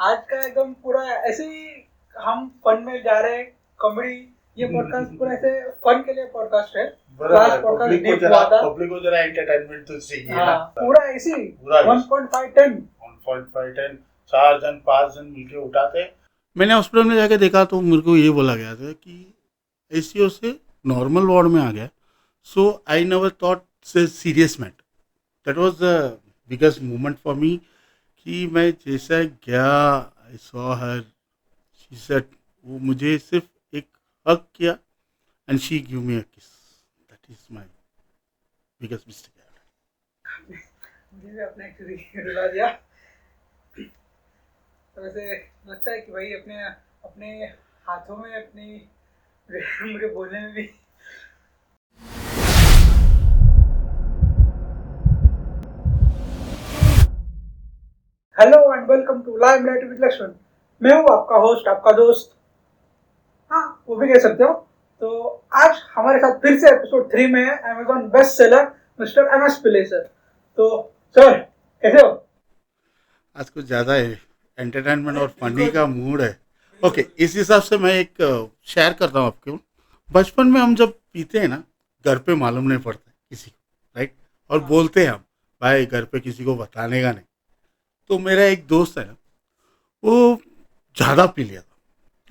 आज का एकदम पूरा ऐसे ही हम फन में जा रहे हैं, कॉमेडी। ये पॉडकास्ट पूरा ऐसे फन के लिए पॉडकास्ट है। लास्ट पॉडकास्ट डीप हुआ था, पब्लिक को जरा एंटरटेनमेंट तो चाहिए ना। पूरा ऐसे ही पूरा 1.5 टन 1.5 टन 4 जन 5 जन मिलके उठाते। मैंने हॉस्पिटल में जाके देखा तो मेरे को ये बोला गया था कि एसीओ से नॉर्मल वार्ड में आ गया। सो आई नेवर थॉट से serious matter. That was the biggest moment for me कि मैं जैसा गया, I saw her, she said, वो मुझे सिर्फ एक हग किया एंड शी गिव मी अ किस। That is my biggest mistake. मुझे भी अपने एक्चुअली रुला दिया। तो वैसे लगता है कि भाई अपने अपने हाथों में अपनी मुझे बोलने में भी। Hello and welcome to live light with Lakshman. मैं हूँ आपका होस्ट, आपका दोस्त, हाँ वो भी कह सकते हो। तो आज हमारे साथ फिर से एपिसोड 3 में है Amazon best seller Mister M S Pillai sir. तो सर कैसे हो? आज कुछ ज़्यादा है, एंटरटेनमेंट और फनी का मूड है। ओके, इस हिसाब से मैं एक शेयर करता हूँ आपको। बचपन में हम जब पीते हैं ना, घर पे मालूम नहीं पड़ता किसी को, राइट? और बोलते हैं हम, भाई घर पे किसी को बताने का नहीं। तो मेरा एक दोस्त है ना, वो ज़्यादा पी लिया था।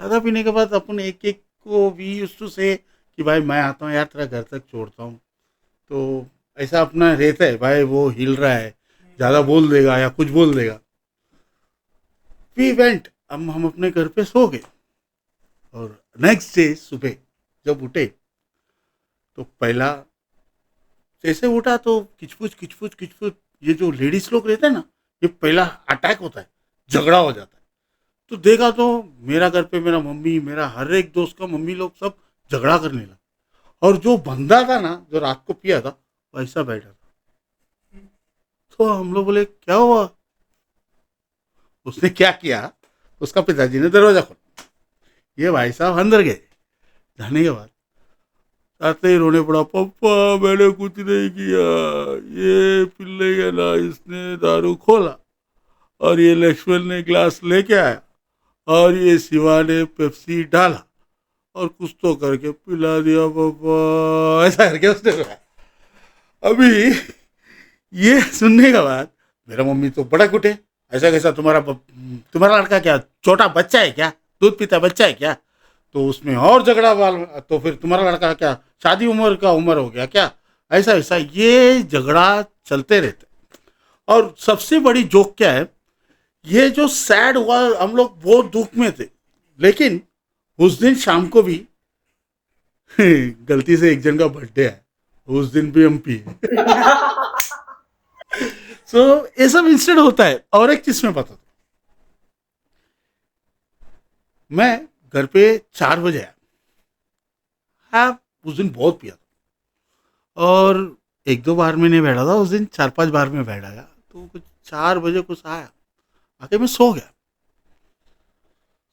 ज़्यादा पीने के बाद अपन एक एक को भी यूज्ड टू से कि भाई मैं आता हूँ यार, तेरा घर तक छोड़ता हूँ। तो ऐसा अपना रहता है, भाई वो हिल रहा है, ज़्यादा बोल देगा या कुछ बोल देगा। वी वेंट, हम अपने घर पे सो गए। और नेक्स्ट डे सुबह जब उठे तो पहला जैसे उठा तो किचपुच किचपुच किचपुच, ये जो लेडीज लोग रहते हैं ना, ये पहला अटैक होता है, झगड़ा हो जाता है। तो देखा तो मेरा घर पे मेरा मम्मी, मेरा हर एक दोस्त का मम्मी लोग सब झगड़ा करने लगा। और जो बंदा था ना, जो रात को पिया था, वैसा बैठा था। तो हम लोग बोले क्या हुआ? उसने क्या किया, उसका पिताजी ने दरवाजा खोला। ये भाई साहब अंदर गए। जाने के बाद आते ही रोने पड़ा, पापा मैंने कुछ नहीं किया, ये पिल्ले के ना इसने दारू खोला और ये लक्ष्मण ने ग्लास लेके आया और ये शिवा ने पेप्सी डाला और कुछ तो करके पिला दिया पापा, ऐसा करके उसने रोया। अभी ये सुनने के बाद मेरा मम्मी तो बड़ा कुटे, ऐसा कैसा, तुम्हारा लड़का क्या छोटा बच्चा है क्या, दूध पीता बच्चा है क्या? तो उसमें और झगड़ा वाल, तो फिर तुम्हारा लड़का क्या शादी उम्र का उम्र हो गया क्या? ऐसा ऐसा ये झगड़ा चलते रहते। और सबसे बड़ी जोक क्या है, ये जो सैड हुआ, हम लोग बहुत दुख में थे, लेकिन उस दिन शाम को भी गलती से एक जन का बर्थडे है, उस दिन भी हम पिए। सो ये सब इंसिडेंट होता है। और एक चीज में बता दो, मैं घर पे 4 बजे आया। हाँ, उस दिन बहुत पिया था और एक दो बार में नहीं बैठा था, उस दिन 4-5 बार में बैठा गया। तो कुछ 4 बजे कुछ आया, आके मैं सो गया।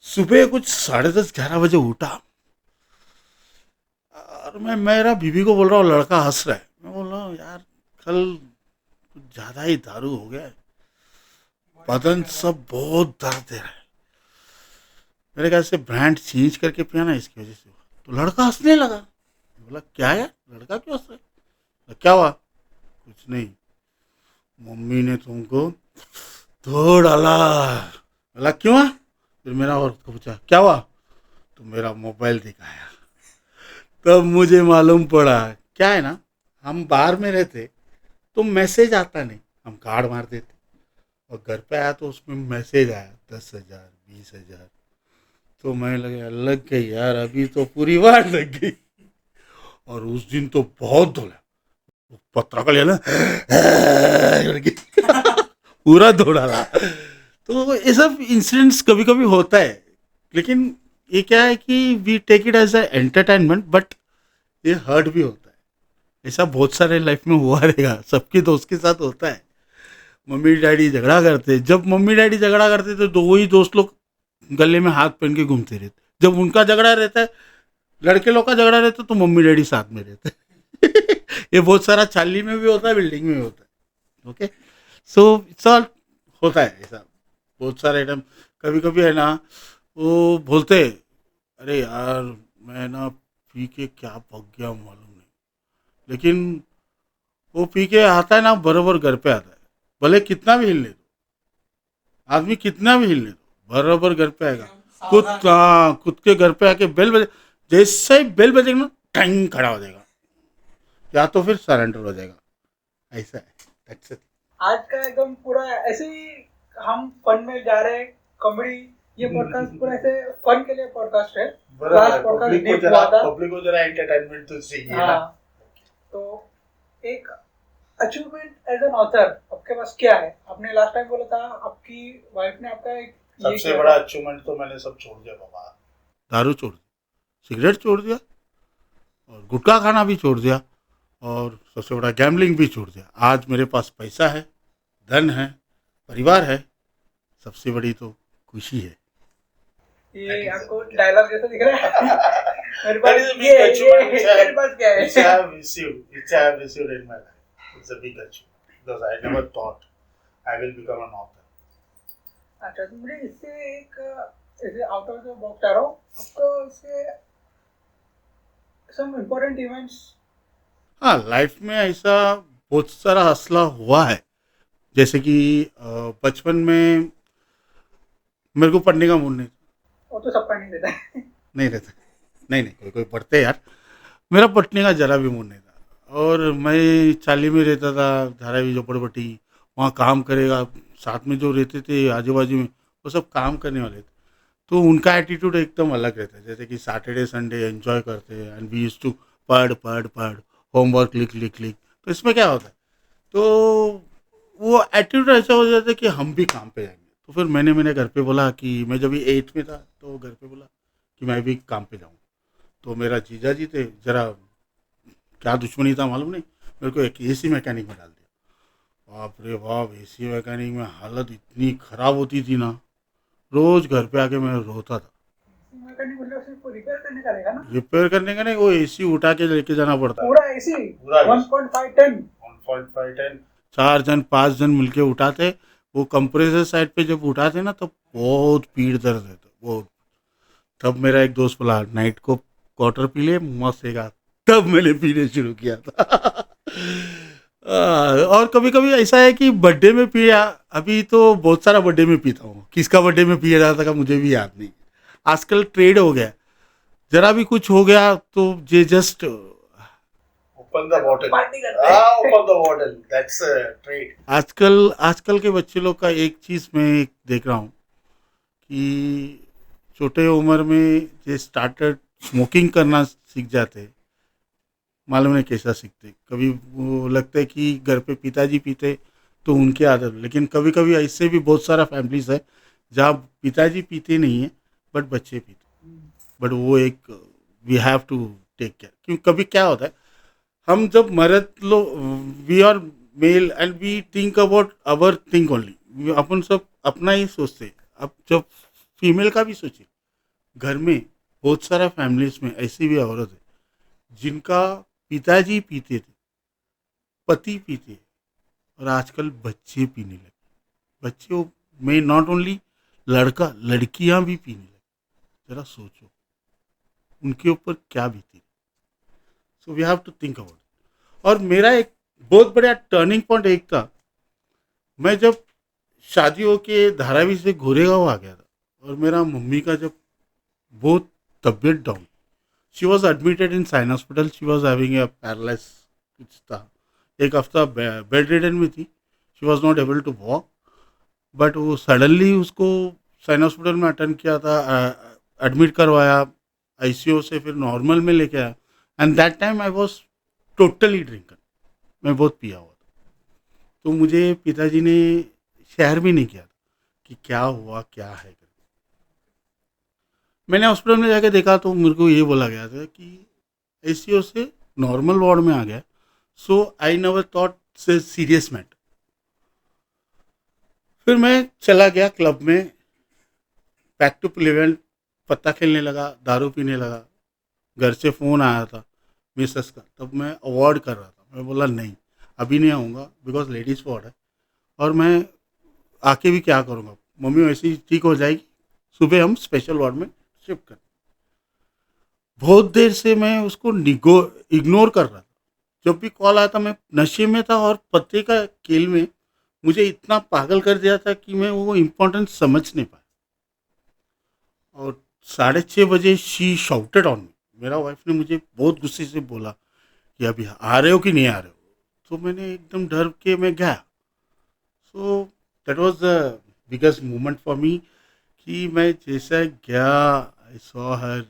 सुबह कुछ 10:30-11 बजे उठा और मैं मेरा बीवी को बोल रहा हूँ, लड़का हंस रहा है। मैं बोल रहा हूँ यार कल कुछ ज़्यादा ही दारू हो गया है, बदन सब बहुत दर्द दे रहा है, मेरे ख्याल से ब्रांड चेंज करके पिया ना, इसकी वजह से हुआ। तो लड़का हंसने लगा। बोला क्या यार, लड़का क्यों हंस रहा है? क्या हुआ? कुछ नहीं, मम्मी ने तुमको धो डाला। बोला क्यों? फिर मेरा और पूछा क्या हुआ? तो मेरा मोबाइल दिखाया। तब मुझे मालूम पड़ा, क्या है ना, हम बाहर में रहते तो मैसेज आता नहीं, हम कार्ड मार देते। और घर पे आया तो उसमें मैसेज आया 10,000 20,000। तो मैं लग गई यार, अभी तो पूरी बार लग गई। और उस दिन तो बहुत धोला, पत्रा का लिया ना करके पूरा धो डाला। तो ये सब इंसिडेंट्स कभी कभी होता है, लेकिन ये क्या है कि we take it as a entertainment, but ये हर्ट भी होता है। ऐसा बहुत सारे लाइफ में हुआ रहेगा, सबके दोस्त के साथ होता है। मम्मी डैडी झगड़ा करते, जब मम्मी डैडी झगड़ा करते तो दो ही दोस्त लोग गले में हाथ पहन के घूमते रहते। जब उनका झगड़ा रहता है, लड़के लोग का झगड़ा रहता है, तो मम्मी डैडी साथ में रहते हैं। ये बहुत सारा चाली में भी होता है, बिल्डिंग में भी होता है। ओके, सो इट्स ऑल होता है ऐसा, बहुत सारे आइटम। कभी कभी है ना, वो बोलते, अरे यार मैं ना पी के क्या पक गया मालूम नहीं, लेकिन वो पी के आता है ना, बरोबर घर पे आता है, भले कितना भी हिलने दो, आदमी कितना भी हिलने दो, बरोबर घर पे आएगा। खुद, हाँ, खुद के घर पे आके बेल बजे, जैसे ही बेल बजेगा ना, टंग खड़ा हो जाएगा, या तो फिर सरेंडर हो जाएगा। ऐसा है। That's it. आज का एकदम पूरा ऐसे ही हम फन में जा रहे हैं, कॉमेडी। ये पॉडकास्ट पूरा ऐसे फन के लिए पॉडकास्ट है। लास्ट पॉडकास्ट डीप हुआ था। पब्लिक को जरा एंटरटेनमेंट तो चाहिए ना। हाँ, तो एक अचीवमेंट एज एन ऑथर आपके पास क्या है? आपने लास्ट टाइम बोला था आपकी वाइफ ने आपका एक सबसे बड़ा अचीवमेंट तो मैंने सब छोड़ दिया बाबा। दारू छोड़ दी, सिगरेट छोड़ दिया, और गुटखा खाना भी छोड़ दिया, और सबसे बड़ा गैम्बलिंग भी छोड़ दिया। आज मेरे पास पैसा है, धन है, परिवार है, सबसे बड़ी तो खुशी है। ये आपको डायलॉग जैसा दिख रहा है। मेरे पास मेरे पास क्या है? Which I have received in my life. It's a big achievement because I never thought I will become an author. अच्छा, तो मुझे इससे एक ऐसे आउट ऑफ द बॉक्स आ रहा हूँ आपको, इससे सम इम्पोर्टेंट इवेंट्स। हाँ, लाइफ में ऐसा बहुत सारा हौसला हुआ है, जैसे कि बचपन में मेरे को पढ़ने का मूड नहीं था। वो तो सबका नहीं देता है। नहीं रहता, नहीं नहीं, कोई कोई पढ़ते यार, मेरा पढ़ने का जरा भी मूड नहीं था। और मैं चाली में रहता था, धारावी झोपड़पट्टी, वहाँ काम करेगा, साथ में जो रहते थे आजू बाजू में, वो सब काम करने वाले थे, तो उनका एटीट्यूड एकदम अलग रहता है। जैसे कि सैटरडे संडे एंजॉय करते हैं, एंड वी यूज्ड टू पढ़ पढ़ पढ़, होमवर्क लिख लिख लिख। तो इसमें क्या होता है, तो वो एटीट्यूड ऐसा हो जाता है कि हम भी काम पे जाएंगे। तो फिर मैंने मेरे घर पे बोला कि मैं जब 8th में था, तो घर पे बोला कि मैं भी काम पे जाऊँ। तो मेरा जीजा जी थे, जरा क्या दुश्मनी था मालूम नहीं, मेरे को एक एसी मैकेनिक में डाल दिया। बाप रे बाप, एसी मैकेनिक में हालत इतनी खराब होती थी ना, रोज घर पे आके मैं रोता था। मैकेनिक मतलब सिर्फ रिपेयर करने का रहेगा ना? रिपेयर करने का नहीं, वो एसी उठा के लेके जाना पड़ता है। पूरा एसी 1.5 टन। 1.5 टन, 4 जन 5 जन मिलके उठाते। वो कंप्रेसर साइड पे जब उठाते ना, तो बहुत पीठ दर्द रहता बहुत। तब मेरा एक दोस्त बोला, नाइट को क्वार्टर पी ले, मस्त रहेगा। तब मैंने पीने शुरू किया था। और कभी कभी ऐसा है कि बर्थडे में पिया, अभी तो बहुत सारा बर्थडे में पीता हूँ। किसका बर्थडे में पिया जाता था मुझे भी याद नहीं। आजकल ट्रेड हो गया, जरा भी कुछ हो गया तो ये just open the bottle, party करते हैं। Open the bottle, that's trade. आजकल के बच्चे लोग का एक चीज मैं देख रहा हूँ कि छोटे उम्र में ये स्टार्टेड स्मोकिंग करना सीख जाते, मालूम नहीं कैसा सीखते। कभी वो लगता है कि घर पे पिताजी पीते तो उनकी आदत, लेकिन कभी कभी ऐसे भी बहुत सारा फैमिलीज है जहाँ पिताजी पीते नहीं है बट बच्चे पीते, बट वो एक we have to take care. क्यों, कभी क्या होता है, हम जब मर्द लोग, we are male and we think about our think only, अपन सब अपना ही सोचते हैं। अब जब फीमेल का भी सोचिए, घर में बहुत सारा फैमिलीज में ऐसी भी औरत है जिनका पिताजी पीते थे, पति पीते, और आजकल बच्चे पीने लगे। बच्चे में नॉट ओनली लड़का, लड़कियां भी पीने लगे। जरा सोचो उनके ऊपर क्या बीती। So we have to think about. और मेरा एक बहुत बड़ा टर्निंग पॉइंट एक था, मैं जब शादी होके धारावी से गोरेगांव आ गया था, और मेरा मम्मी का जब बहुत तबीयत down, she was admitted in Sion hospital, she was having a paralyse कुछ था, एक हफ्ता बेड रिडन में थी, she was not able to walk. But वो सडनली उसको साइन हॉस्पिटल में अटेंड किया था, एडमिट करवाया, आईसीयू से फिर नॉर्मल में लेके आया। And that time I was totally drinker, मैं बहुत पिया हुआ था। तो मुझे पिताजी ने शेयर भी नहीं किया था कि क्या हुआ क्या है। मैंने हॉस्पिटल में जाके देखा तो मेरे को ये बोला गया था कि आईसीयू से नॉर्मल वार्ड में आ गया। सो आई नेवर थॉट से सीरियस मैटर। फिर मैं चला गया क्लब में, बैक टू प्लेवेंट, पत्ता खेलने लगा, दारू पीने लगा। घर से फ़ोन आया था मिसेस का, तब मैं अवॉइड कर रहा था। मैं बोला नहीं, अभी नहीं आऊँगा, बिकॉज लेडीज़ वार्ड है, और मैं आके भी क्या करूँगा, मम्मी वैसे ही ठीक हो जाएगी, सुबह हम स्पेशल वार्ड में शिफ्ट कर। बहुत देर से मैं उसको इग्नोर कर रहा था। जब भी कॉल आया था मैं नशे में था और पत्ते का खेल में मुझे इतना पागल कर दिया था कि मैं वो इम्पोर्टेंस समझ नहीं पाया। और 6:30 बजे शी शाउटेड ऑन मी। मेरा वाइफ ने मुझे बहुत गुस्से से बोला कि अभी आ रहे हो कि नहीं आ रहे हो। तो मैंने एकदम डर के मैं गया। So that was the biggest moment for me कि मैं जैसा गया, I saw her,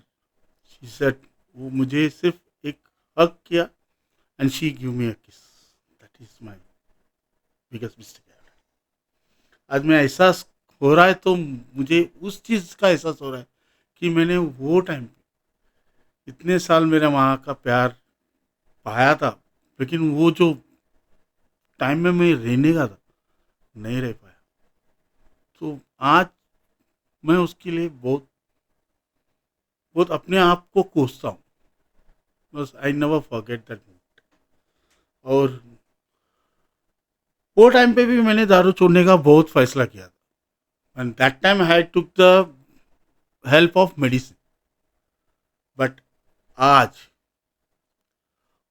she said, वो मुझे सिर्फ एक हग किया एंड शी गिव मी अ किस। That is my biggest mistake. आज मैं एहसास हो रहा है तो मुझे उस चीज़ का एहसास हो रहा है कि मैंने वो टाइम पे इतने साल मेरे माँ का प्यार पाया था, लेकिन वो जो टाइम में मैं रहने का था नहीं रह पाया। तो आज मैं उसके लिए बहुत बहुत अपने आप को कोसता हूँ। बस I never forget that moment. और वो टाइम पे भी मैंने दारू छोड़ने का बहुत फैसला किया था and that time I took the help of medicine. But आज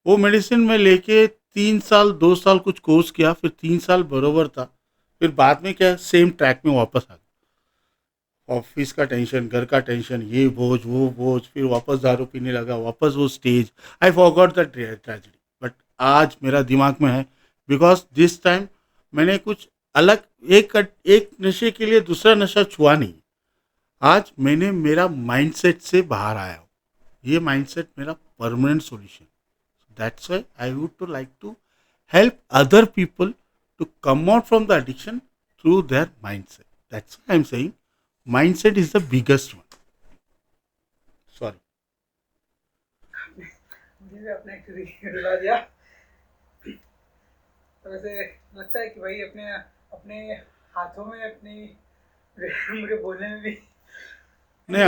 वो मेडिसिन में लेके 3 साल 2 साल कुछ कोर्स किया, फिर 3 साल बरोबर था, फिर बाद में क्या सेम ट्रैक में वापस आ गया। ऑफिस का टेंशन, घर का टेंशन, ये बोझ वो बोझ, फिर वापस दारू पीने लगा, वापस वो stage. I forgot the tragedy. But आज मेरा दिमाग में है बिकॉज दिस टाइम मैंने कुछ अलग, एक नशे के लिए दूसरा नशा छुआ नहीं। आज मैंने मेरा माइंडसेट से बाहर आया हूँ। ये माइंडसेट मेरा permanent solution. That's why I would to like to help other people to come out from the addiction through their mindset. That's why I'm saying mindset is the biggest one. Sorry. मुझे भी अपने रुला दिया। तो वैसे लगता है कि भाई अपने अपने हाथों में अपनी मुझे बोलने में भी नहीं,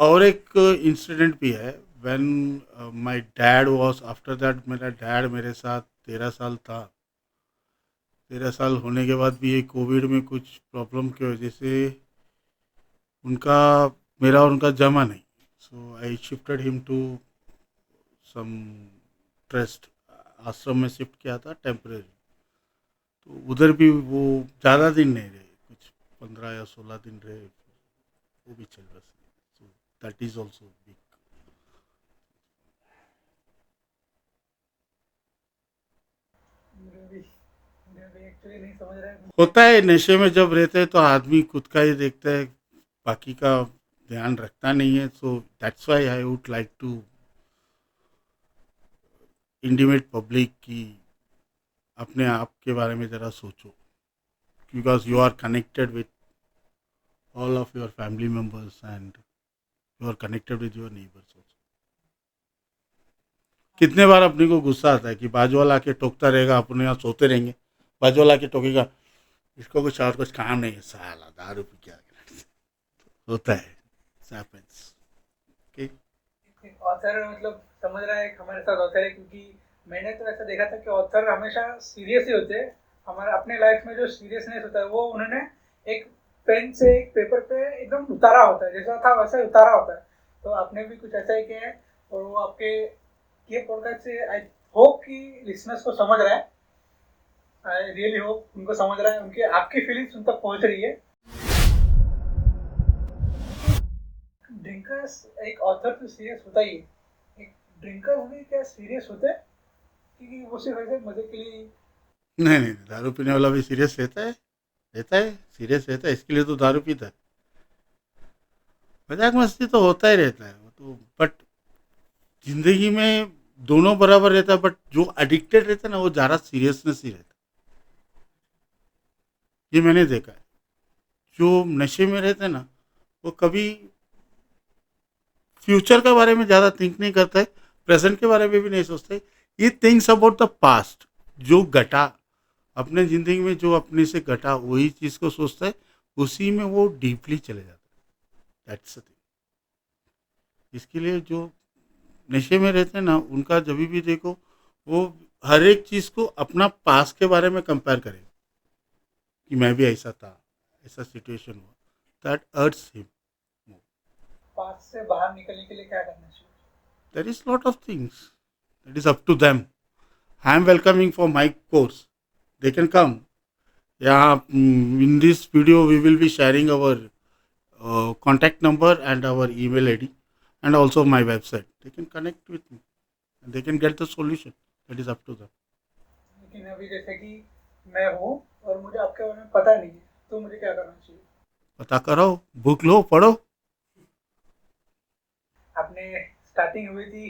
और एक इंसिडेंट भी है। When my dad was, after that मेरा डैड मेरे साथ 13 साल था। 13 साल होने के बाद भी ये कोविड में कुछ प्रॉब्लम की वजह से उनका, मेरा और उनका जमा नहीं। So I shifted him to some trust, ashram में शिफ्ट किया था टेम्परेरी। तो उधर भी वो ज़्यादा दिन नहीं रहे, कुछ 15 या 16 दिन रहे, वो भी चल बस। So that is also big. मुझे भी मुझे भी एक्चुअली नहीं समझ रहा है। होता है नशे में जब रहते हैं तो आदमी खुद का ही देखता है, बाकी का ध्यान रखता नहीं है। So that's why I would like to intimate public की अपने आप के बारे में ज़रा सोचो, because you are connected with all of your family members and you are connected with your neighbors also. कितने बार अपने को गुस्सा आता है कि बाजू वाला आके टोकता रहेगा, अपने यहाँ सोते रहेंगे, बाजू वाला आके टोकेगा, इसको कुछ और कुछ काम नहीं है, साला दारू पी के आ गया। होता है, happens. Okay? एक ऑथर मतलब समझ रहा है कि हमारे साथ ऑथर है, क्योंकि मैंने तो ऐसा देखा था कि ऑथर हमेशा सीरियस ही होते हैं। हमारे अपने लाइफ में जो सीरियसनेस होता है वो उन्होंने एक पेन से एक पेपर पे एकदम उतारा होता है, जैसा था वैसा ही उतारा होता है। तो आपने भी कुछ ऐसा ही किया है और वो आपके ये पॉडकास्ट से आई होप कि लिसनर्स को समझ रहा है। आई रियली होप उनको समझ रहा है, उनके आपकी फीलिंग्स उन तक पहुंच रही है। ड्रिंकर्स, एक ऑथर तो सीरियस होता ही है, एक ड्रिंकर्स भी क्या सीरियस होते हैं? क्योंकि वो सिर्फ ऐसे मजे के लिए। नहीं नहीं, दारू पीने वाला भी सीरियस रहता है, सीरियस रहता है, इसके लिए तो दारू पीता है। मजाक मस्ती तो होता ही रहता है वो तो, बट जिंदगी में दोनों बराबर रहता है। बट जो एडिक्टेड रहता है ना, वो ज़्यादा सीरियसनेस ही रहता है। ये मैंने देखा है। जो नशे में रहते हैं ना, वो कभी फ्यूचर के बारे में ज़्यादा थिंक नहीं करता है, प्रेजेंट के बारे में भी नहीं सोचता है। ये थिंक्स अबाउट द पास्ट, जो घटा अपने ज़िंदगी में, जो अपने से घटा वही चीज़ को सोचता है, उसी में वो डीपली चले जाता है। That's the thing. इसके लिए जो नशे में रहते हैं ना, उनका जब भी देखो, वो हर एक चीज़ को अपना पास के बारे में कंपेयर करें कि मैं भी ऐसा था, ऐसा सिचुएशन हुआ। that hurts him. पास से बाहर निकलने के लिए क्या करना चाहिए? There is lot of things. It is up to them. I am welcoming for my course. They can come. Yeah, in this video we will be sharing our contact number and our email ID and also my website. They can connect with me and they can get the solution. That is up to them. लेकिन अभी जैसे कि मैं हूँ और मुझे आपके बारे में पता नहीं है, तो मुझे क्या करना चाहिए? पता करो, बुक लो, पढ़ो. आपने स्टार्टिंग हुई थी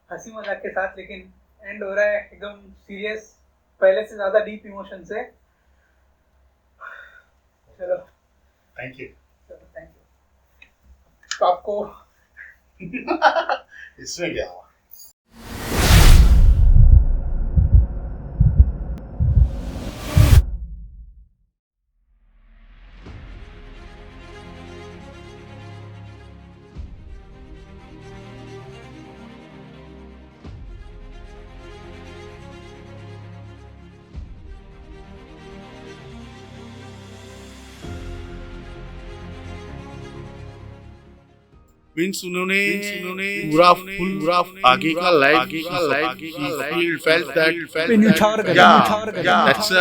हंसी मजाक के साथ, लेकिन एंड हो रहा है एकदम सीरियस, पहले से ज्यादा डीप इमोशन से. चलो थैंक यू. Thank you. तो आपको इसमें क्या हुआ? मीन्स उन्होंने पूरा फुल आगे का लाइफ फेल्ट दैट न्यूछावर कर दैट्स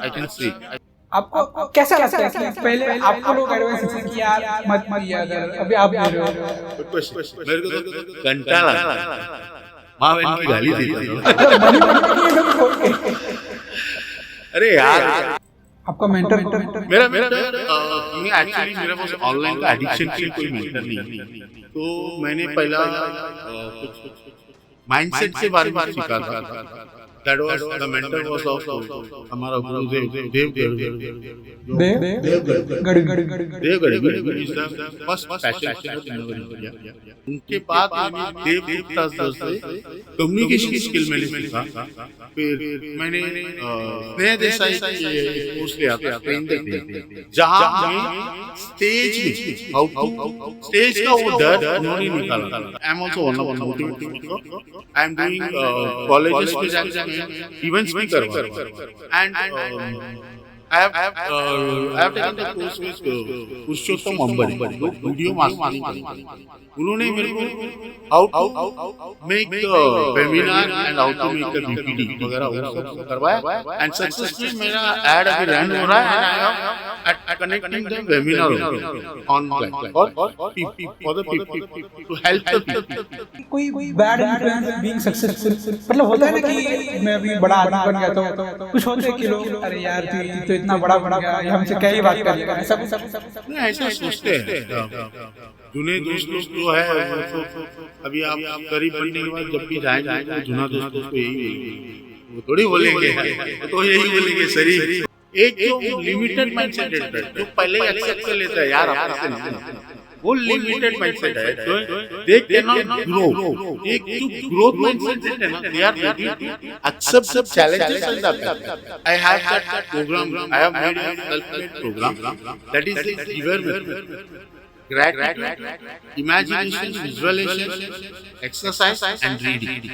आई कैन सी. आपको कैसा लगता है कि पहले आपको लोग एडवाइस देते कि यार मत किया कर, अभी आप दे रहे हो? मेरे को तो घंटा लगा. माँ बहन की गाली दी. अरे यार, आपका मेंटर मेरा मैं एक्चुअली मेरा पास ऑनलाइन का एडिक्शन की कोई मेंटर नहीं है. तो मैंने पहला कुछ माइंडसेट के बारे में सीखा था. That was the mentor was of हमारा Gurudev Devgarh is the first passion. उनके बाद मैंने देव गुप्ता सर से कम्युनिकेशन स्किल मैंने सीखा. फिर मैंने स्नेह देसाई की कोर्स लिया था, जहां मैं स्टेज का वो डर उन्होंने निकाला. I am also one of motivating. I am doing colleges में जाके event speaker and I have taken the course with Purushottam Ambari, video mastering करते. उन्होंने मेरे को how to make webinar and how to make the PPT वगैरह वो सब करवाया. एंड सक्सेसफुली मेरा ऐड अभी रन हो रहा है. I am connecting the webinar online for the people to help the people. कोई बैड इन्फ्लुएंस बीइंग सक्सेसफुल, मतलब होता है ना कि मैं अभी बड़ा आदमी बन गया, तो कुछ होते हैं कि लोग अरे यार तू इतना बड़ा बन गया, ये हमसे क्या ही बात कर लेगा, सब नहीं ऐसा सोचते हैं. जुने दोस्त लोग जो है, अभी आप करीब बनने के बाद जब भी जाएंगे तो जुना दोस्त को यही बोलेंगे, वो थोड़ी बोलेंगे, तो यही बोलेंगे सही. एक जो लिमिटेड माइंडसेट है, जो पहले एक्सेप्ट कर लेता है यार आपसे नहीं, वो लिमिटेड माइंडसेट है. They can not grow. एक जो ग्रोथ माइंडसेट है ना, they are ready to accept the challenges and the. I have that program. I have made a self made program that is giver gratitude, imagination, visualization, exercise and reading.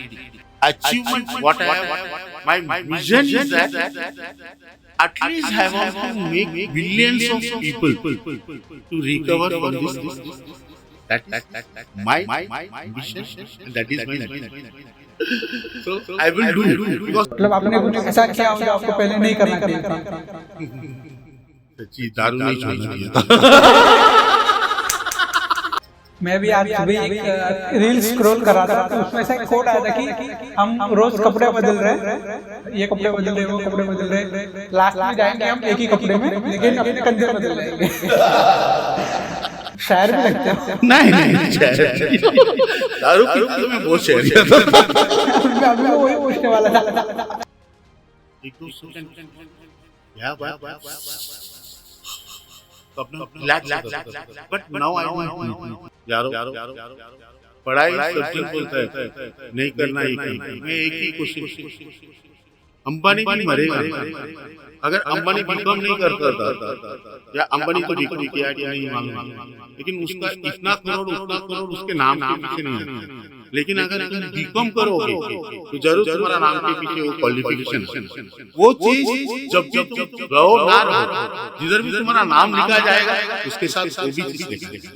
Achievement, what I have, my vision is that at least I want to make billions of people to recover from this. That's my ambition, and that is my mission. So I will do because मतलब आपने कुछ ऐसा किया जो आपको पहले नहीं करना चाहिए. सच्ची दारू नहीं छोड़ना चाहिए. मैं भी आज सुबह एक रील स्क्रॉल कर रहा था, तो उसमें ऐसा एक कोड आया था कि हम रोज कपड़े बदल रहे, ये कपड़े बदल रहे, वो कपड़े बदल रहे, लास्ट में जाएंगे हम एक ही कपड़े में, लेकिन अपने कंधे बदल जाएंगे. शायर भी लगते हैं. नहीं दारू पीते तो मैं बहुत शायरी था. अभी वही पूछने वाला था. एक दो सेकंड क्या बात बट नाउ आई यारो पढ़ाई सबसे बोलता है नहीं करना ही. मैं एक ही क्वेश्चन, अंबानी भी मरेगा. अगर अंबानी बीकॉम नहीं करता था, या अंबानी तो बीकॉम किया नहीं मालूम, लेकिन उसका इतना करोड़ उसके नाम के पीछे नहीं है. लेकिन अगर तुम बीकॉम करोगे तो जरूर तुम्हारा नाम के पीछे वो क्वालिफिकेशन है। वो चीज जब भी तुम रहो ना रहो, जिधर भी तुम्हारा नाम लिखा जाएगा उसके साथ वो भी चीज लिखा जाएगा।